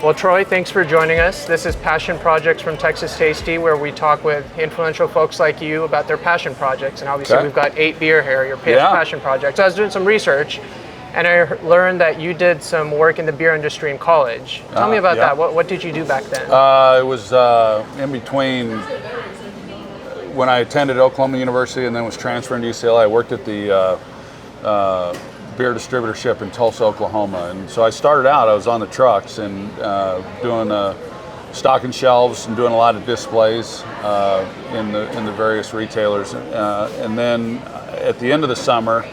Well, Troy, thanks for joining us. This is Passion Projects from Texas Tasty, where we talk with influential folks like you about their passion projects. And obviously we've got EIGH Beer here, your passion project. So I was doing some research, and I learned that you did some work in the beer industry in college. Tell me about that. What did you do back then? It was in between when I attended Oklahoma University and then was transferring to UCLA. I worked at the beer distributorship in Tulsa, Oklahoma. And so I started out, I was on the trucks and doing stocking shelves and doing a lot of displays in the various retailers. And then at the end of the summer,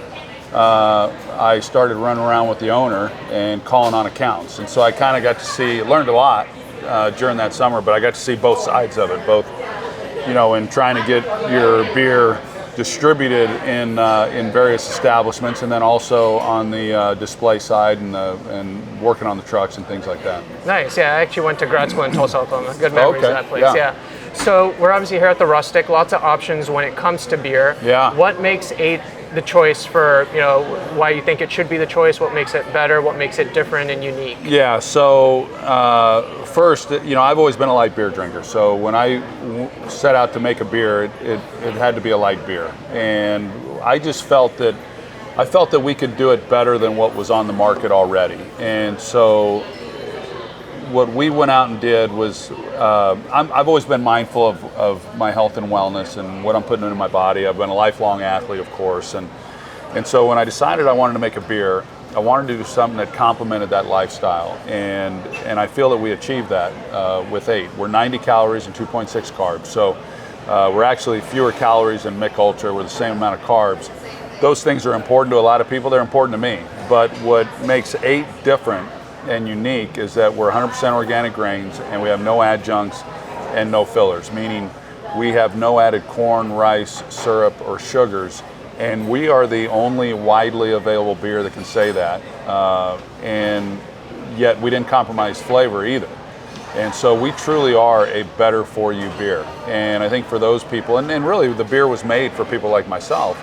I started running around with the owner and calling on accounts. And so I kind of got to learned a lot during that summer, but I got to see both sides of it, both, in trying to get your beer distributed in various establishments, and then also on the display side and working on the trucks and things like that. Nice. Yeah, I actually went to grad school in Tulsa, Oklahoma. Good memories of that place. Yeah. So we're obviously here at the Rustic. Lots of options when it comes to beer. Yeah. What makes EIGH the choice for, why you think it should be the choice? What makes it better? What makes it different and unique? Yeah. So first, I've always been a light beer drinker. So when I set out to make a beer, it had to be a light beer, and I just felt that we could do it better than what was on the market already. And so what we went out and did was, I've always been mindful of my health and wellness and what I'm putting into my body. I've been a lifelong athlete, of course, and so when I decided I wanted to make a beer, I wanted to do something that complemented that lifestyle, and I feel that we achieved that with EIGH. We're 90 calories and 2.6 carbs, so we're actually fewer calories than Mick Ultra. We're the same amount of carbs. Those things are important to a lot of people. They're important to me. But what makes EIGH different and unique is that we're 100% organic grains, and we have no adjuncts and no fillers, meaning we have no added corn, rice, syrup, or sugars, and we are the only widely available beer that can say that, and yet we didn't compromise flavor either. And so we truly are a better for you beer. And I think for those people, and really the beer was made for people like myself,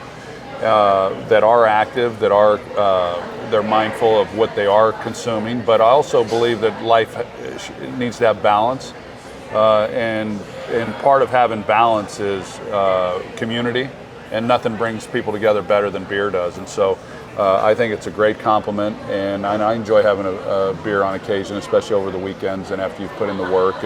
that are active, that are they're mindful of what they are consuming, but I also believe that life needs to have balance, and part of having balance is community, and nothing brings people together better than beer does. And so I think it's a great compliment, and I enjoy having a beer on occasion, especially over the weekends and after you've put in the work.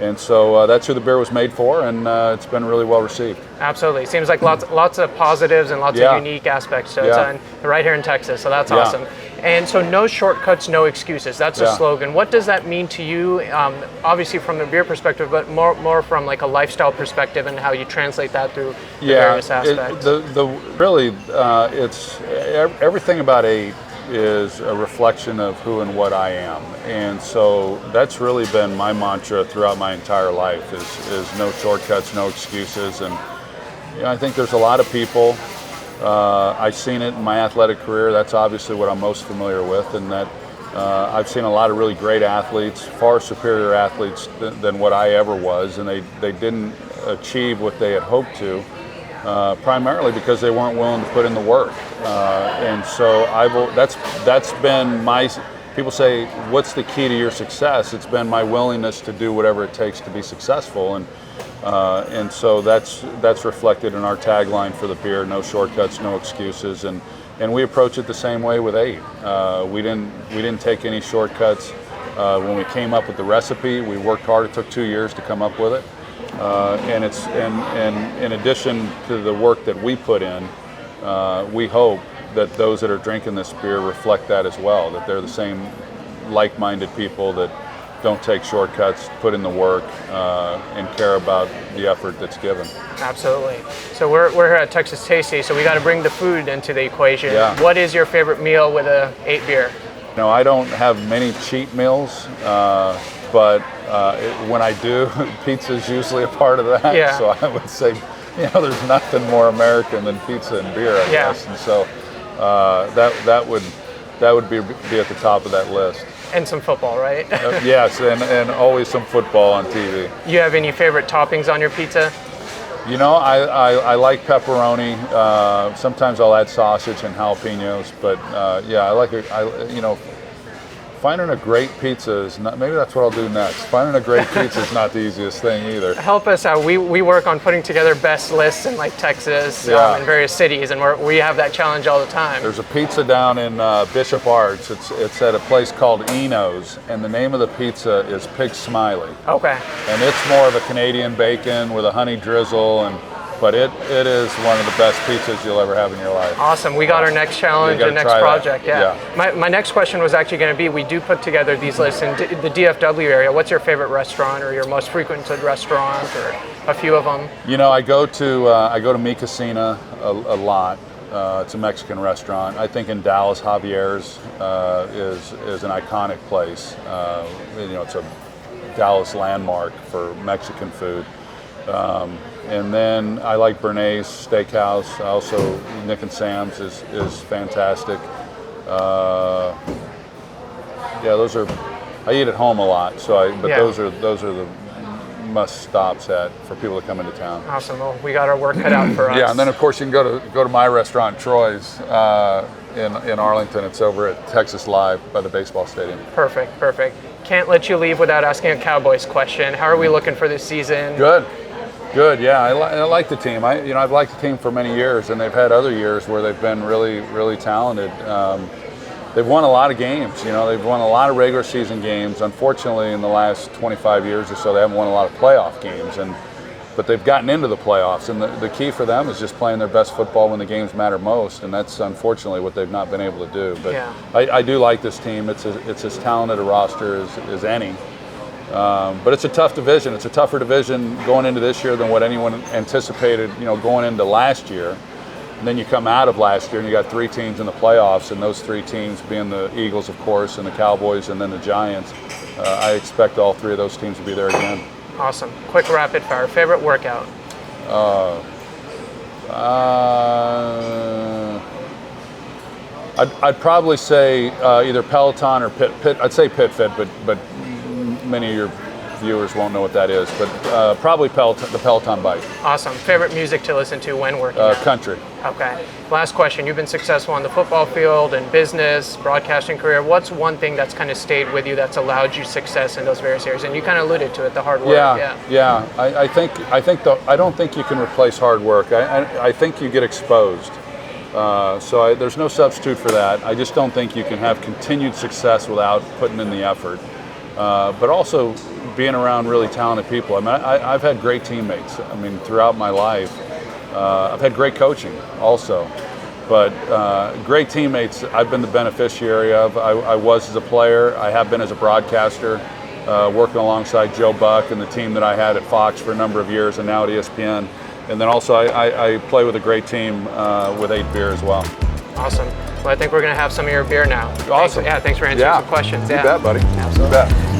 And so that's who the beer was made for, and it's been really well received. Absolutely. Seems like lots of positives and lots of unique aspects to it. And right here in Texas, so that's awesome. And so no shortcuts, no excuses. That's a slogan. What does that mean to you? Obviously from the beer perspective, but more from like a lifestyle perspective and how you translate that through the various aspects. It's everything about EIGH is a reflection of who and what I am, and so that's really been my mantra throughout my entire life is no shortcuts, no excuses. And I think there's a lot of people, I've seen it in my athletic career, that's obviously what I'm most familiar with, and that I've seen a lot of really great athletes, far superior athletes than what I ever was, and they didn't achieve what they had hoped to, primarily because they weren't willing to put in the work. And so that's been my, people say, what's the key to your success? It's been my willingness to do whatever it takes to be successful. And so that's reflected in our tagline for the beer, no shortcuts, no excuses. And we approach it the same way with EIGH. We didn't take any shortcuts. When we came up with the recipe, we worked hard. It took 2 years to come up with it. And in addition to the work that we put in, we hope that those that are drinking this beer reflect that as well, that they're the same like-minded people that don't take shortcuts, put in the work, and care about the effort that's given. Absolutely. So we're here at Texas Tasty, so we got to bring the food into the equation. Yeah. What is your favorite meal with a EIGH beer? I don't have many cheat meals, but when I do, pizza is usually a part of that. Yeah. So I would say, there's nothing more American than pizza and beer, I guess. And so that would be at the top of that list. And some football, right? Yes, and always some football on TV. You have any favorite toppings on your pizza? I like pepperoni. Sometimes I'll add sausage and jalapenos, but I like it. finding a great pizza is not, maybe that's what I'll do next. Finding a great pizza is not the easiest thing either. Help us out. We work on putting together best lists in like Texas in various cities, and we have that challenge all the time. There's a pizza down in Bishop Arts. It's at a place called Eno's, and the name of the pizza is Pig Smiley. Okay. And it's more of a Canadian bacon with a honey drizzle, but it is one of the best pizzas you'll ever have in your life. Awesome. We got our next challenge and next project. Yeah. My next question was actually going to be, we do put together these lists in the DFW area. What's your favorite restaurant or your most frequented restaurant or a few of them? You know, I go to Mi Cocina a lot. It's a Mexican restaurant. I think in Dallas, Javier's is an iconic place. You know, it's a Dallas landmark for Mexican food. And then I like Bernays Steakhouse. Also, Nick and Sam's is fantastic. Yeah, those are. I eat at home a lot, those are the must stops for people to come into town. Awesome. Well, we got our work cut out for us. Yeah, and then of course you can go to my restaurant, Troy's, in Arlington. It's over at Texas Live by the baseball stadium. Perfect. Can't let you leave without asking a Cowboys question. How are we looking for this season? Good. Yeah, I like the team. I've liked the team for many years, and they've had other years where they've been really, really talented. They've won a lot of games. They've won a lot of regular season games. Unfortunately, in the last 25 years or so, they haven't won a lot of playoff games. But they've gotten into the playoffs, and the key for them is just playing their best football when the games matter most, and that's unfortunately what they've not been able to do. But I do like this team. It's as talented a roster as any. But it's a tough division. It's a tougher division going into this year than what anyone anticipated, going into last year. And then you come out of last year and you got 3 teams in the playoffs, and those 3 teams being the Eagles, of course, and the Cowboys, and then the Giants. I expect all 3 of those teams to be there again. Awesome. Quick rapid fire. Favorite workout? I'd probably say either Peloton or Pit. I'd say Pit Fit, but many of your viewers won't know what that is. But probably the Peloton bike. Awesome. Favorite music to listen to when working out? Country. Okay. Last question. You've been successful on the football field and business, broadcasting career. What's one thing that's kind of stayed with you that's allowed you success in those various areas? And you kind of alluded to it, the hard work. Yeah. I don't think you can replace hard work. I think you get exposed. There's no substitute for that. I just don't think you can have continued success without putting in the effort. But also being around really talented people. I mean, I've had great teammates. I mean, throughout my life. I've had great coaching also. But great teammates I've been the beneficiary of. I was as a player. I have been as a broadcaster, working alongside Joe Buck and the team that I had at Fox for a number of years, and now at ESPN. And then also I play with a great team with EIGH Beer as well. Awesome. Well, I think we're going to have some of your beer now. Awesome. Thanks for answering some questions. You bet, buddy. Absolutely. You bet.